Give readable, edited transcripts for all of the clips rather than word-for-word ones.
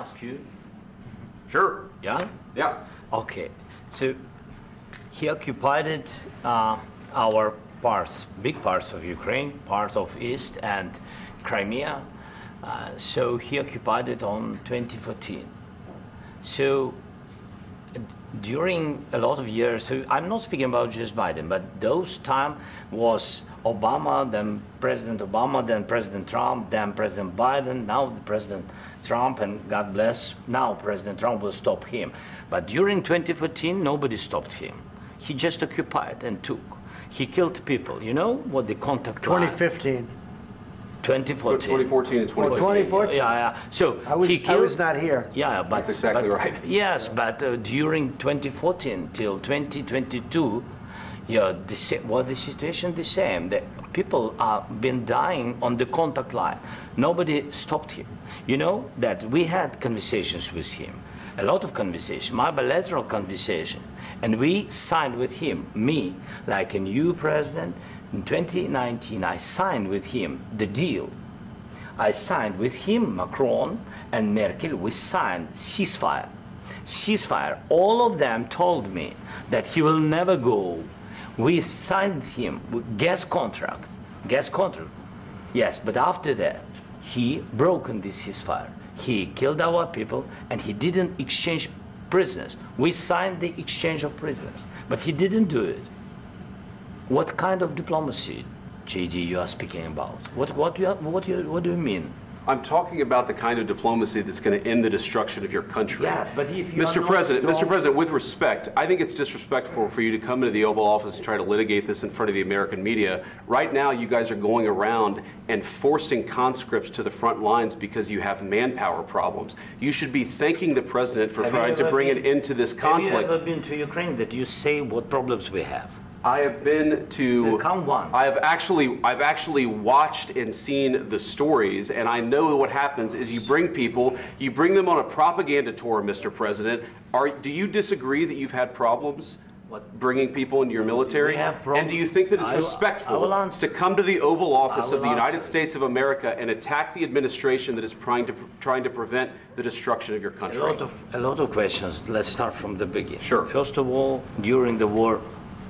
ask you? Sure. Yeah? Yeah. Okay. So he occupied our parts, big parts of Ukraine, part of East and Crimea. So he occupied it on 2014. So during a lot of years, so I'm not speaking about just Biden, but those time was Obama, then President Obama, then President Trump, then President Biden, now the President Trump, and God bless, now President Trump will stop him. But during 2014, nobody stopped him. He just occupied and took. He killed people. You know what the contact 2015. 2014. 2014 and 2014. 2014. Yeah. So I was not here. Yeah, but that's exactly right. Yes, but during 2014 till 2022, yeah, the situation the same. The people have been dying on the contact line. Nobody stopped him. You know that we had conversations with him, a lot of conversation, my bilateral conversation, and we signed with him, me, like a new president. In 2019, I signed with him the deal. I signed with him, Macron and Merkel, we signed ceasefire. Ceasefire. All of them told me that he will never go. We signed him with gas contract. Yes, but after that, he broken this ceasefire. He killed our people and he didn't exchange prisoners. We signed the exchange of prisoners, but he didn't do it. What kind of diplomacy, JD, you are speaking about? What do you mean? I'm talking about the kind of diplomacy that's going to end the destruction of your country. Yes, but if you Mr. President, with respect, I think it's disrespectful for you to come into the Oval Office and try to litigate this in front of the American media. Right now, you guys are going around and forcing conscripts to the front lines because you have manpower problems. You should be thanking the President for trying to bring an end to this conflict. Have you ever been to Ukraine that you say what problems we have? I have been to. Count one. I've actually watched and seen the stories, and I know what happens is you bring people, you bring them on a propaganda tour, Mr. President. Do you disagree that you've had problems bringing people into your military? And do you think that it's respectful to come to the Oval Office of the United States of America and attack the administration that is trying to prevent the destruction of your country? A lot of questions. Let's start from the beginning. Sure. First of all, during the war,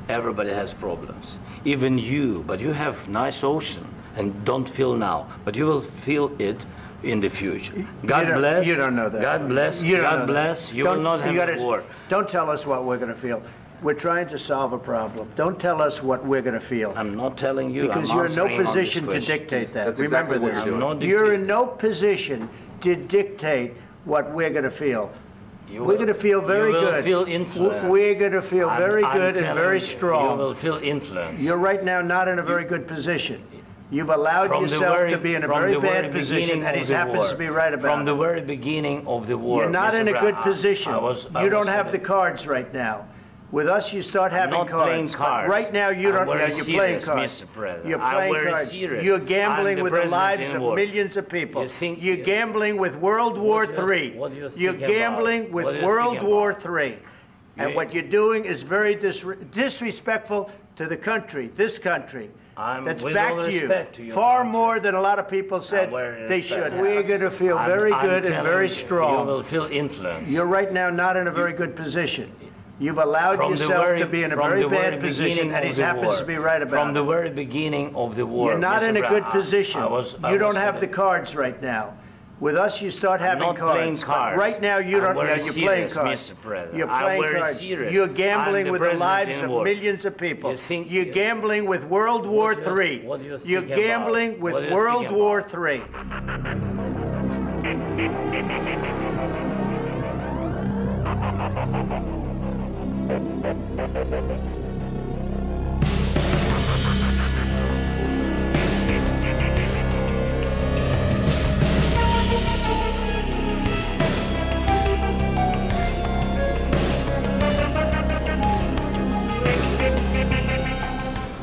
everybody has problems, even you, but you have nice ocean and don't feel now, but you will feel it in the future. God bless. You don't know that. God bless. God bless. You will not have a war. Don't tell us what we're going to feel. We're trying to solve a problem. Don't tell us what we're going to feel. I'm not telling you. Because you're in no position to dictate that. That's Remember exactly this. You're in no position to dictate what we're going to feel. We're going to feel very good. You will feel influence. We're going to feel very good and very strong. You will feel influence. You're right now not in a very good position. You've allowed yourself to be in a very bad position, and he happens to be right about it. From the very beginning of the war. You're not in a good position. You don't have the cards right now. With us, you start having cards. But right now, you don't. You're playing cards. You're playing cards. You're gambling with the lives of millions of people. You're gambling with World War III. You're gambling with World War III. And what you're doing is very disrespectful to the country, this country. That's back to you, far more than a lot of people said they should. We're going to feel very good and very strong. You will feel influence. You're right now not in a very good position. You've allowed yourself to be in a very bad position, and he happens to be right about it. From the very beginning of the war. You're not in a good position. You don't have the cards right now. With us, you start having cards. But right now, you don't. You're playing cards. You're playing cards. You're gambling with the lives of millions of people. You're gambling with World War III. You're gambling with World War III.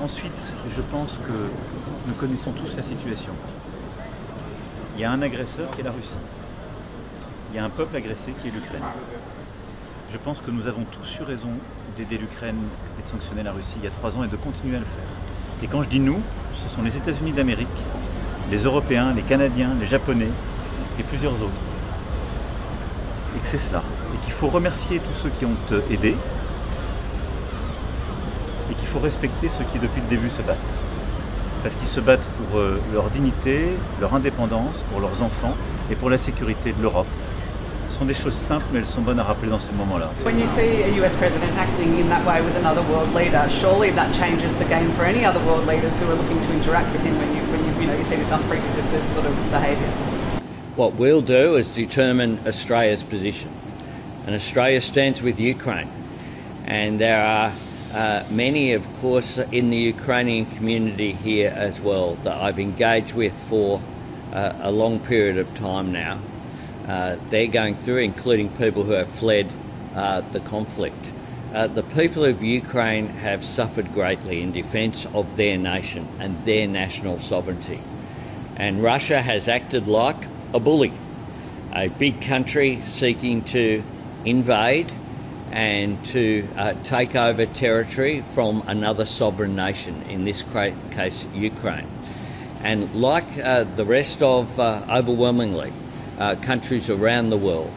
Ensuite, je pense que nous connaissons tous la situation. Il y a un agresseur qui est la Russie. Il y a un peuple agressé qui est l'Ukraine. Je pense que nous avons tous eu raison d'aider l'Ukraine et de sanctionner la Russie il y a 3 ans et de continuer à le faire. Et quand je dis nous, ce sont les États-Unis d'Amérique, les Européens, les Canadiens, les Japonais et plusieurs autres. que c'est cela. Et qu'il faut remercier tous ceux qui ont aidé. Et qu'il faut respecter ceux qui, depuis le début, se battent. Parce qu'ils se battent pour leur dignité, leur indépendance, pour leurs enfants et pour la sécurité de l'Europe. Ce sont des choses simples, mais elles sont bonnes à rappeler dans ces moments-là. When you see a US president acting in that way with another world leader, surely that changes the game for any other world leaders who are looking to interact with him when you see this unprecedented sort of behaviour. What we'll do is determine Australia's position. And Australia stands with Ukraine. And there are many, of course, in the Ukrainian community here as well that I've engaged with for a long period of time now. They're going through, including people who have fled the conflict. The people of Ukraine have suffered greatly in defence of their nation and their national sovereignty. And Russia has acted like a bully, a big country seeking to invade and to take over territory from another sovereign nation, in this case Ukraine. And like the rest of overwhelmingly countries around the world,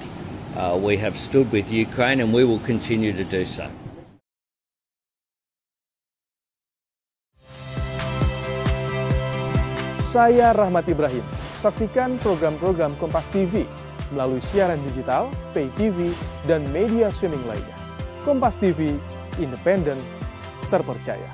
we have stood with Ukraine and we will continue to do so. Saya Rahmat Ibrahim. Saksikan program-program Kompas TV melalui siaran digital, pay TV, dan media streaming lainnya. Kompas TV, independen, terpercaya.